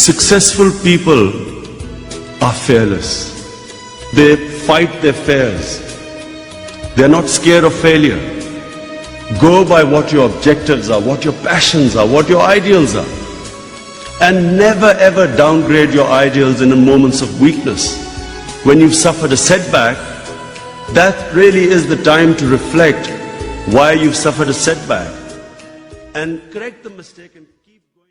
successful people are fearless. They fight their fears. They are not scared of failure. Go by what your objectives are, what your passions are, what your ideals are. And never ever downgrade your ideals in moments of weakness. When you've suffered a setback, that really is the time to reflect why you've suffered a setback and correct the mistake and keep going.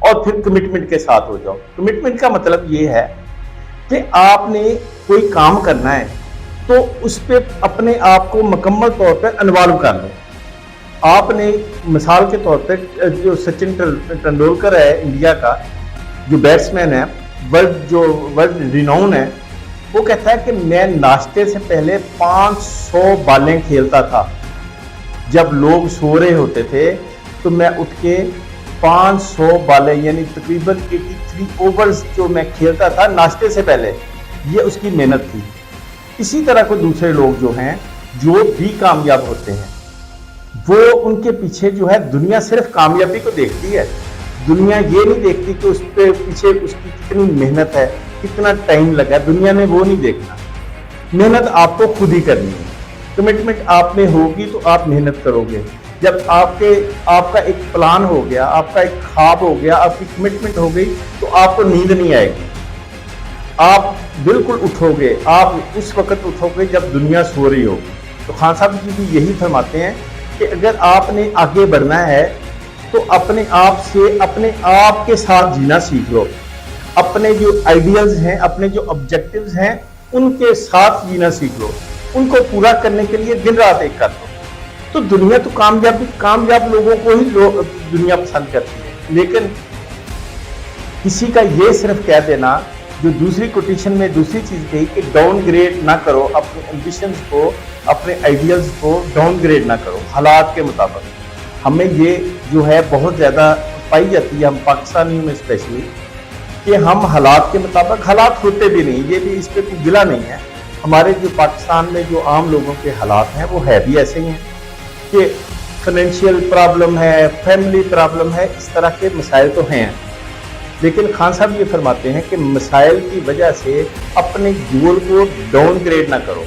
اور پھر commitment کے ساتھ ہو جاؤ. Commitment کا مطلب یہ ہے کہ آپ نے کوئی کام کرنا ہے تو اس پہ اپنے آپ کو مکمل طور پر انوالو کر لو. آپ نے مثال کے طور پہ جو سچن تندولکر ہے انڈیا کا جو بیٹسمین ہے ورلڈ ریناؤن ہے, وہ کہتا ہے کہ میں ناشتے سے پہلے 500 بالیں کھیلتا تھا. جب لوگ سو رہے ہوتے تھے تو میں اٹھ کے 500 بالیں یعنی تقریباً 83 اوورز جو میں کھیلتا تھا ناشتے سے پہلے. یہ اس کی محنت تھی. اسی طرح کو دوسرے لوگ جو ہیں جو بھی کامیاب ہوتے ہیں وہ ان کے پیچھے جو ہے دنیا صرف کامیابی کو دیکھتی ہے. دنیا یہ نہیں دیکھتی کہ اس پہ پیچھے اس کی کتنی محنت ہے, کتنا ٹائم لگا. دنیا نے وہ نہیں دیکھنا. محنت آپ کو خود ہی کرنی ہے. کمٹمنٹ آپ میں ہوگی تو آپ محنت کرو گے. جب آپ کا ایک پلان ہو گیا, آپ کا ایک خواب ہو گیا, آپ کی کمٹمنٹ ہو گئی تو آپ کو نیند نہیں آئے گی. آپ بالکل اٹھو گے, آپ اس وقت اٹھو گے جب دنیا سو رہی ہوگی. تو خان صاحب جی بھی یہی فرماتے ہیں کہ اگر آپ نے آگے بڑھنا ہے تو اپنے آپ کے ساتھ جینا سیکھ لو. اپنے جو آئیڈیلز ہیں, اپنے جو آبجیکٹیوز ہیں, ان کے ساتھ جینا سیکھ لو. ان کو پورا کرنے کے لیے دن رات ایک کر دو. تو دنیا تو کامیاب لوگوں کو ہی دنیا پسند کرتی ہے. لیکن کسی کا یہ صرف کہہ دینا, جو دوسری کوٹیشن میں دوسری چیز کہی کہ ڈاؤن گریڈ نہ کرو اپنے ایمبیشنز کو, اپنے آئیڈیلز کو ڈاؤن گریڈ نہ کرو حالات کے مطابق. ہمیں یہ جو ہے بہت زیادہ پائی جاتی ہے ہم پاکستانیوں میں اسپیشلی, کہ ہم حالات کے مطابق, حالات ہوتے بھی نہیں, یہ بھی اس پہ کوئی گلہ نہیں ہے. ہمارے جو پاکستان میں جو عام لوگوں کے حالات ہیں وہ ہے بھی ایسے ہی ہیں کہ فائنینشیل پرابلم ہے, فیملی پرابلم ہے, اس طرح کے مسائل تو ہیں. لیکن خان صاحب یہ فرماتے ہیں کہ مسائل کی وجہ سے اپنے گول کو ڈاؤن گریڈ نہ کرو.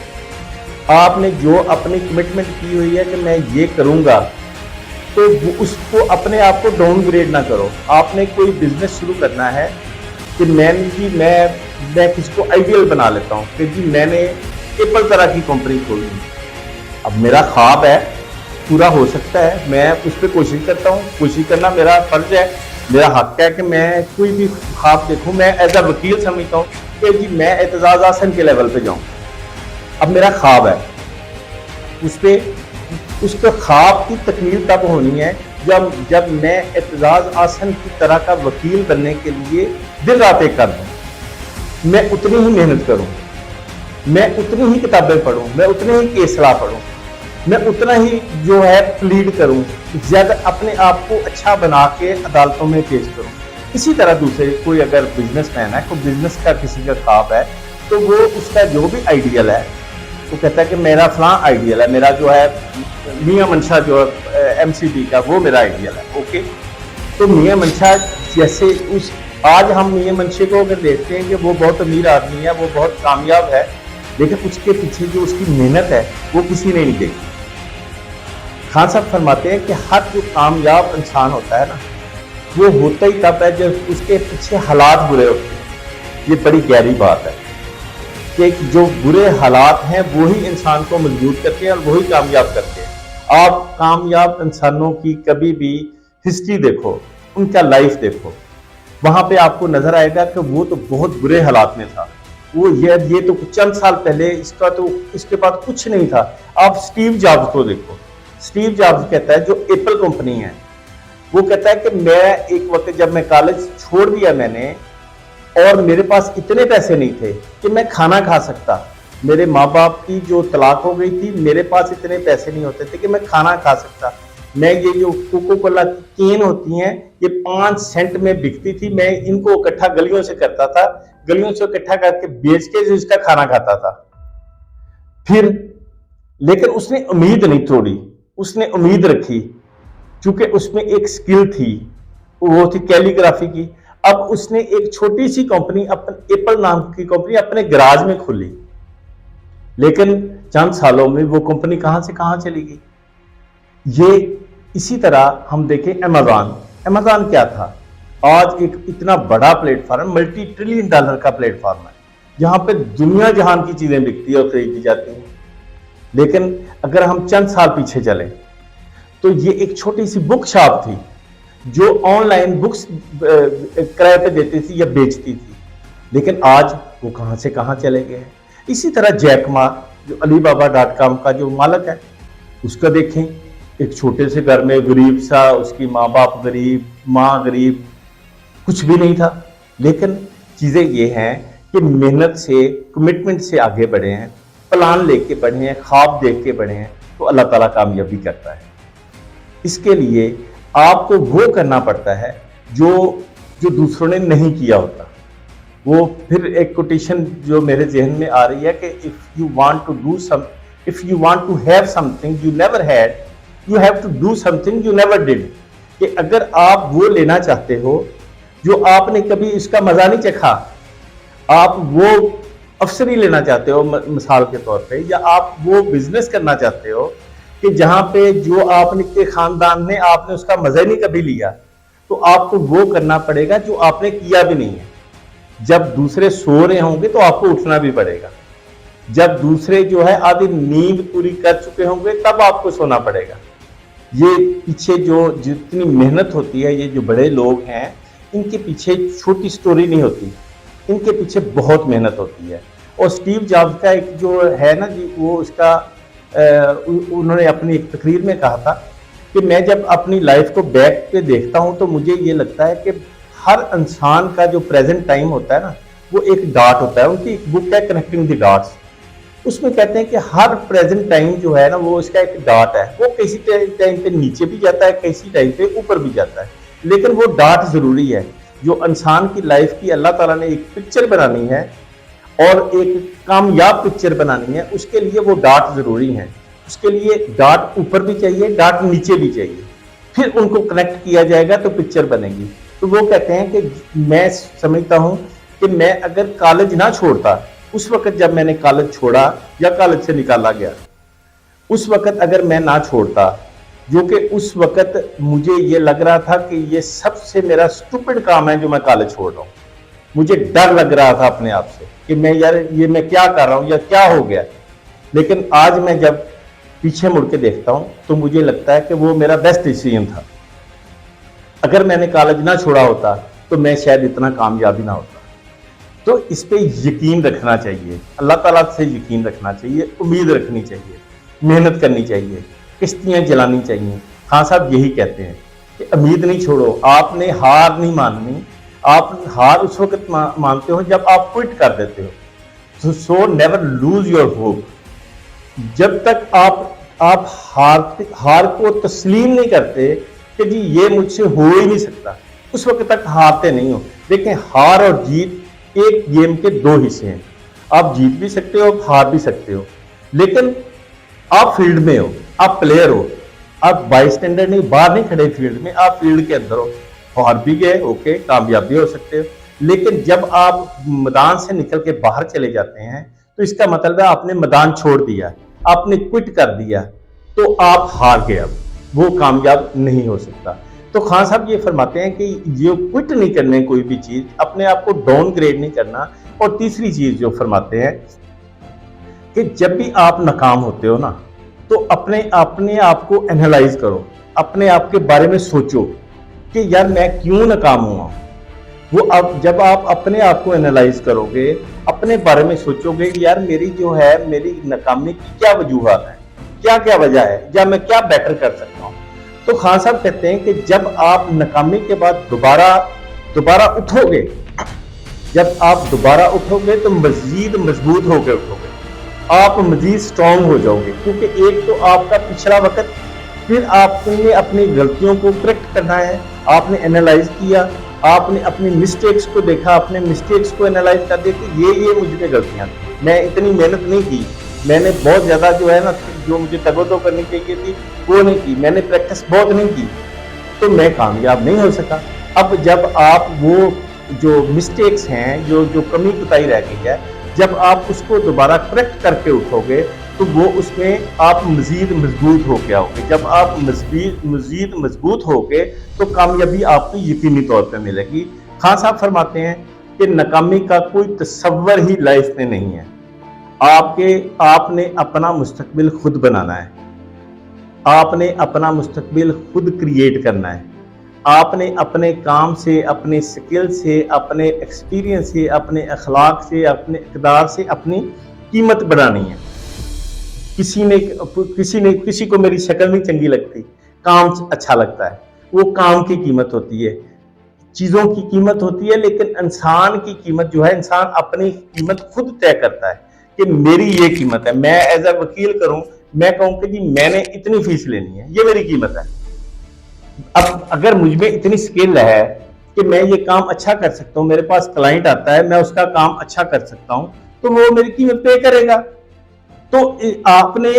آپ نے جو اپنی کمٹمنٹ کی ہوئی ہے کہ میں یہ کروں گا تو اس کو اپنے آپ کو ڈاؤن گریڈ نہ کرو. آپ نے کوئی بزنس شروع کرنا ہے کہ میں کسی کو آئیڈیل بنا لیتا ہوں کہ جی میں نے ایپل طرح کی کمپنی کھولی. اب میرا خواب ہے, پورا ہو سکتا ہے, میں اس پہ کوشش کرتا ہوں. کوشش کرنا میرا فرض ہے, میرا حق ہے کہ میں کوئی بھی خواب دیکھوں. میں ایز اے وکیل سمجھتا ہوں کہ جی میں اعتزاز حسن کے لیول پہ جاؤں. اب میرا خواب ہے, اس کے خواب کی تکمیل تب ہونی ہے جب میں اعتزاز حسن کی طرح کا وکیل بننے کے لیے دن رات ایک کر دوں. میں اتنی ہی محنت کروں, میں اتنی ہی کتابیں پڑھوں, میں اتنے ہی کیس لا پڑھوں, میں اتنا ہی جو ہے پلیڈ کروں, زیادہ اپنے آپ کو اچھا بنا کے عدالتوں میں پیش کروں. اسی طرح دوسرے کوئی اگر بزنس مین ہے, کوئی بزنس کا کسی کا خواب ہے تو وہ اس کا جو بھی آئیڈیل ہے وہ کہتا ہے کہ میرا فلاں آئیڈیل ہے, میرا جو ہے میاں منشا جو MCD کا وہ میرا آئیڈیل ہے. اوکے, تو میاں منشا جیسے آج ہم میاں منشے کو اگر دیکھتے ہیں کہ وہ بہت امیر آدمی ہے, وہ بہت کامیاب ہے, لیکن اس کے پیچھے جو اس کی محنت ہے وہ کسی نے نہیں دیکھی. خان صاحب فرماتے ہیں کہ ہر جو کامیاب انسان ہوتا ہے نا وہ ہوتا ہی تب ہے جب اس کے پیچھے حالات برے ہوتے ہیں. یہ بڑی گہری بات ہے کہ جو برے حالات ہیں وہی انسان کو مضبوط کرتے ہیں اور وہی کامیاب کرتے ہیں. آپ کامیاب انسانوں کی کبھی بھی ہسٹری دیکھو, ان کا لائف دیکھو, وہاں پہ آپ کو نظر آئے گا کہ وہ تو بہت برے حالات میں تھا. وہ یہ تو چند سال پہلے اس کے بعد کچھ نہیں تھا. آپ سٹیو جابز کو دیکھو. سٹیو جابز کہتا ہے, جو ایپل کمپنی ہے, وہ کہتا ہے کہ میں ایک وقت جب میں کالج چھوڑ دیا میں نے, اور میرے پاس اتنے پیسے نہیں تھے کہ میں کھانا کھا سکتا. میرے ماں باپ کی جو طلاق ہو گئی تھی, میرے پاس اتنے پیسے نہیں ہوتے تھے کہ میں کھانا کھا سکتا. میں یہ جو کوکو کولا کی کین ہوتی ہیں یہ 5 سینٹ میں بکتی تھی, میں ان کو اکٹھا گلیوں سے کرتا تھا, گلیوں سے اکٹھا کر کے بیچ کے اس کا کھانا کھاتا تھا. پھر لیکن اس نے امید نہیں توڑی, اس نے امید رکھی, چونکہ اس میں ایک سکل تھی, وہ تھی کیلی گرافی کی. اب اس نے ایک چھوٹی سی کمپنی, ایپل نام کی کمپنی اپنے گراج میں کھولی, لیکن چند سالوں میں وہ کمپنی کہاں سے کہاں چلی گئی. یہ اسی طرح ہم دیکھیں ایمیزون کیا تھا, آج ایک اتنا بڑا plate form, multi trillion dollar کا پلیٹ فارم ہے, جہاں پہ دنیا جہان کی چیزیں بکتی اور خریدی جاتی ہیں. لیکن اگر ہم چند سال پیچھے چلیں تو یہ ایک چھوٹی سی بک شاپ تھی جو آن لائن بکس کرائے پہ دیتی تھی یا بیچتی تھی، لیکن آج وہ کہاں سے کہاں چلے گئے ہیں۔ اسی طرح جیک ما جو alibaba.com کا جو مالک ہے، اس کا دیکھیں، ایک چھوٹے سے گھر میں غریب سا، اس کی ماں باپ غریب، ماں غریب، کچھ بھی نہیں تھا، لیکن چیزیں یہ ہیں کہ محنت سے، کمٹمنٹ سے آگے بڑھے ہیں، پلان لے کے بڑھے ہیں، خواب دیکھ کے بڑھے ہیں، تو اللہ تعالیٰ کامیابی کرتا ہے۔ اس کے لیے آپ کو وہ کرنا پڑتا ہے جو دوسروں نے نہیں کیا ہوتا۔ وہ پھر ایک کوٹیشن جو میرے ذہن میں آ رہی ہے کہ if you want to have something you never had, you have to do something you never did۔ کہ اگر آپ وہ لینا چاہتے ہو جو آپ نے کبھی اس کا مزہ نہیں چکھا، آپ وہ افسری لینا چاہتے ہو مثال کے طور پہ، یا آپ وہ بزنس کرنا چاہتے ہو کہ جہاں پہ جو آپ کے خاندان نے آپ نے اس کا مزہ نہیں کبھی لیا، تو آپ کو وہ کرنا پڑے گا جو آپ نے کیا بھی نہیں ہے۔ جب دوسرے سو رہے ہوں گے تو آپ کو اٹھنا بھی پڑے گا، جب دوسرے جو ہے آدھی نیند پوری کر چکے ہوں گے تب آپ کو سونا پڑے گا۔ یہ پیچھے جو جتنی محنت ہوتی ہے، یہ جو بڑے لوگ ہیں ان کے پیچھے چھوٹی سٹوری نہیں ہوتی، ان کے پیچھے بہت محنت ہوتی ہے۔ اور سٹیو جابز کا ایک جو ہے نا جی، وہ اس کا انہوں نے اپنی ایک تقریر میں کہا تھا کہ میں جب اپنی لائف کو بیک پہ دیکھتا ہوں تو مجھے یہ لگتا ہے کہ ہر انسان کا جو پریزنٹ ٹائم ہوتا ہے نا، وہ ایک ڈاٹ ہوتا ہے۔ ان کی ایک بک ہے کنیکٹنگ دی ڈاٹس، اس میں کہتے ہیں کہ ہر پریزنٹ ٹائم جو ہے نا، وہ اس کا ایک ڈاٹ ہے، وہ کسی ٹائم پہ نیچے بھی جاتا ہے، کسی ٹائم پہ اوپر بھی جاتا ہے، لیکن وہ ڈاٹ ضروری ہے۔ جو انسان کی لائف کی اللہ تعالیٰ نے ایک پکچر بنانی ہے اور ایک کامیاب پکچر بنانی ہے، اس کے لیے وہ ڈاٹ ضروری ہیں۔ اس کے لیے ڈاٹ اوپر بھی چاہیے، ڈاٹ نیچے بھی چاہیے، پھر ان کو کنیکٹ کیا جائے گا تو پکچر بنے گی۔ تو وہ کہتے ہیں کہ میں سمجھتا ہوں کہ میں اگر کالج نہ چھوڑتا، اس وقت جب میں نے کالج چھوڑا یا کالج سے نکالا گیا، اس وقت اگر میں نہ چھوڑتا، جو کہ اس وقت مجھے یہ لگ رہا تھا کہ یہ سب سے میرا سٹوپڈ کام ہے جو میں کالج چھوڑ رہا ہوں، مجھے ڈر لگ رہا تھا اپنے آپ سے کہ میں یار یہ میں کیا کر رہا ہوں یا کیا ہو گیا، لیکن آج میں جب پیچھے مڑ کے دیکھتا ہوں تو مجھے لگتا ہے کہ وہ میرا بیسٹ ڈیسیژن تھا۔ اگر میں نے کالج نہ چھوڑا ہوتا تو میں شاید اتنا کامیاب نہ ہوتا۔ تو اس پہ یقین رکھنا چاہیے، اللہ تعالیٰ سے یقین رکھنا چاہیے، امید رکھنی چاہیے، محنت کرنی چاہیے، کشتیاں جلانی چاہیے۔ خان صاحب یہی کہتے ہیں کہ امید نہیں چھوڑو، آپ نے ہار نہیں ماننی، آپ ہار اس وقت مانتے ہو جب آپ کوئٹ کر دیتے ہو۔ So never lose your hope. جب تک آپ ہار کو تسلیم نہیں کرتے کہ جی یہ مجھ سے ہو ہی نہیں سکتا، اس وقت تک ہارتے نہیں ہو۔ دیکھیں، ہار اور جیت ایک گیم کے دو حصے ہیں، آپ جیت بھی سکتے ہو، آپ ہار بھی سکتے ہو، لیکن آپ فیلڈ میں ہو، آپ پلیئر ہو، آپ بائی اسٹینڈرڈ نہیں، باہر نہیں کھڑے فیلڈ میں، آپ فیلڈ کے اندر ہو، ہار بھی گئے، اوکے، کامیاب بھی ہو سکتے ہو، لیکن جب آپ میدان سے نکل کے باہر چلے جاتے ہیں تو اس کا مطلب ہے آپ نے میدان چھوڑ دیا، آپ نے کوئٹ کر دیا، تو آپ ہار گئے، اب وہ کامیاب نہیں ہو سکتا۔ تو خان صاحب یہ فرماتے ہیں کہ یہ کوئٹ نہیں کرنے کوئی بھی چیز، اپنے آپ کو ڈاؤن گریڈ نہیں کرنا۔ اور تیسری چیز جو فرماتے ہیں کہ جب بھی آپ ناکام ہوتے ہو نا، تو اپنے آپ کو انالائز کرو، اپنے آپ کے بارے میں سوچو کہ یار میں کیوں ناکام ہوا۔ وہ اب جب آپ اپنے آپ کو انالائز کرو گے، اپنے بارے میں سوچو گے کہ یار میری جو ہے میری ناکامی کی کیا وجوہات ہیں، کیا وجہ ہے، یا میں کیا بیٹر کر سکتا ہوں۔ تو خان صاحب کہتے ہیں کہ جب آپ ناکامی کے بعد دوبارہ اٹھو گے، جب آپ دوبارہ اٹھو گے تو مزید مضبوط ہو کے اٹھو گے، آپ مزید سٹرونگ ہو جاؤ گے، کیونکہ ایک تو آپ کا پچھلا وقت، پھر آپ نے اپنی غلطیوں کو کریکٹ کرنا ہے، آپ نے انالائز کیا، آپ نے اپنی مسٹیکس کو دیکھا، اپنے مسٹیکس کو انالائز کر دیا کہ یہ مجھ پہ غلطیاں تھیں، میں اتنی محنت نہیں کی، میں نے بہت زیادہ جو ہے نا جو مجھے تگودو کرنی چاہیے تھی وہ نہیں کی، میں نے پریکٹس بہت نہیں کی، تو میں کامیاب نہیں ہو سکا۔ اب جب آپ وہ جو مسٹیکس ہیں، جو کمی کوتاہی رہ گئی ہے، جب آپ اس کو دوبارہ کریکٹ کر کے اٹھو گے تو وہ اس میں آپ مزید مضبوط ہو کے آؤ گے۔ جب آپ مزید مضبوط ہو گے تو کامیابی آپ کو یقینی طور پہ ملے گی۔ خان صاحب فرماتے ہیں کہ ناکامی کا کوئی تصور ہی لائف میں نہیں ہے، آپ نے اپنا مستقبل خود بنانا ہے، آپ نے اپنا مستقبل خود کریٹ کرنا ہے، آپ نے اپنے کام سے، اپنے سکل سے، اپنے ایکسپیرینس سے، اپنے اخلاق سے، اپنے اقدار سے اپنی قیمت بڑھانی ہے۔ کسی کو میری شکل نہیں چنگی لگتی، کام اچھا لگتا ہے، وہ کام کی قیمت ہوتی ہے، چیزوں کی قیمت ہوتی ہے، لیکن انسان کی قیمت جو ہے، انسان اپنی قیمت خود طے کرتا ہے کہ میری یہ قیمت ہے۔ میں ایز اے وکیل کروں، میں کہوں کہ جی میں نے اتنی فیس لینی ہے، یہ میری قیمت ہے۔ اب اگر مجھ میں اتنی سکل ہے کہ میں یہ کام اچھا کر سکتا ہوں، میرے پاس کلائنٹ آتا ہے، میں اس کا کام اچھا کر سکتا ہوں، تو وہ میری قیمت پے کرے گا۔ تو آپ نے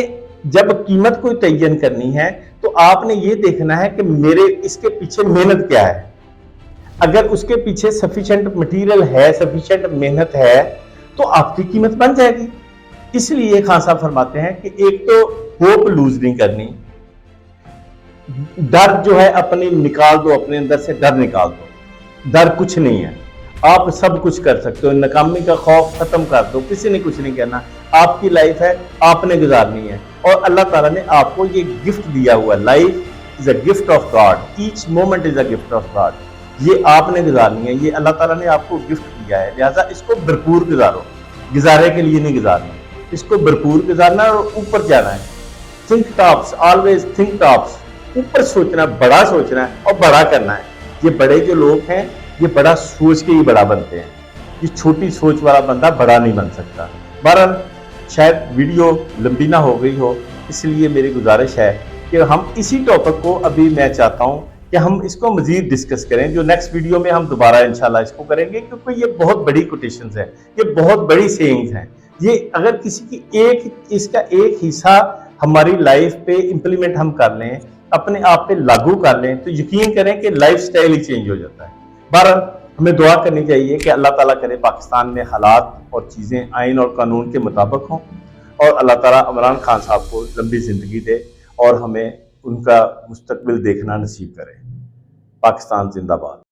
جب قیمت کوئی تعین کرنی ہے تو آپ نے یہ دیکھنا ہے کہ میرے اس کے پیچھے محنت کیا ہے۔ اگر اس کے پیچھے سفیشینٹ مٹیریل ہے، سفیشینٹ محنت ہے، تو آپ کی قیمت بن جائے گی۔ اس لیے خان صاحب فرماتے ہیں کہ ایک تو ہوپ لوز نہیں کرنی، ڈر جو ہے اپنی نکال دو، اپنے اندر سے ڈر نکال دو۔ ڈر کچھ نہیں ہے، آپ سب کچھ کر سکتے ہو، ناکامی کا خوف ختم کر دو، کسی نے کچھ نہیں کہنا، آپ کی لائف ہے، آپ نے گزارنی ہے، اور اللہ تعالیٰ نے آپ کو یہ گفٹ دیا ہوا ہے۔ Life is a gift of God, each moment is a gift of God, یہ آپ نے گزارنی ہے، یہ اللہ تعالیٰ نے آپ کو گفٹ دیا ہے، لہٰذا اس کو بھرپور گزارو، گزارے کے لیے نہیں گزارنا، اس کو بھرپور گزارنا ہے اور اوپر جانا ہے۔ Think tops, always think tops, اوپر سوچنا، بڑا سوچنا ہے اور بڑا کرنا ہے۔ یہ بڑے جو لوگ ہیں یہ بڑا سوچ کے ہی بڑا بنتے ہیں، یہ چھوٹی سوچ والا بندہ بڑا نہیں بن سکتا۔ بہرحال شاید ویڈیو لمبی نہ ہو گئی ہو، اس لیے میری گزارش ہے کہ ہم اسی ٹاپک کو ابھی میں چاہتا ہوں کہ ہم اس کو مزید ڈسکس کریں، جو نیکسٹ ویڈیو میں ہم دوبارہ انشاءاللہ اس کو کریں گے، کیونکہ یہ بہت بڑی کوٹیشنز ہیں، یہ بہت بڑی سیئنگز ہیں۔ یہ اگر کسی کی اس کا ایک حصہ ہماری لائف پہ امپلیمنٹ ہم کر لیں، اپنے آپ پہ لاگو کر لیں، تو یقین کریں کہ لائف سٹائل ہی چینج ہو جاتا ہے۔ بہرحال ہمیں دعا کرنی چاہیے کہ اللہ تعالیٰ کرے پاکستان میں حالات اور چیزیں آئین اور قانون کے مطابق ہوں، اور اللہ تعالیٰ عمران خان صاحب کو لمبی زندگی دے اور ہمیں ان کا مستقبل دیکھنا نصیب کرے۔ پاکستان زندہ باد۔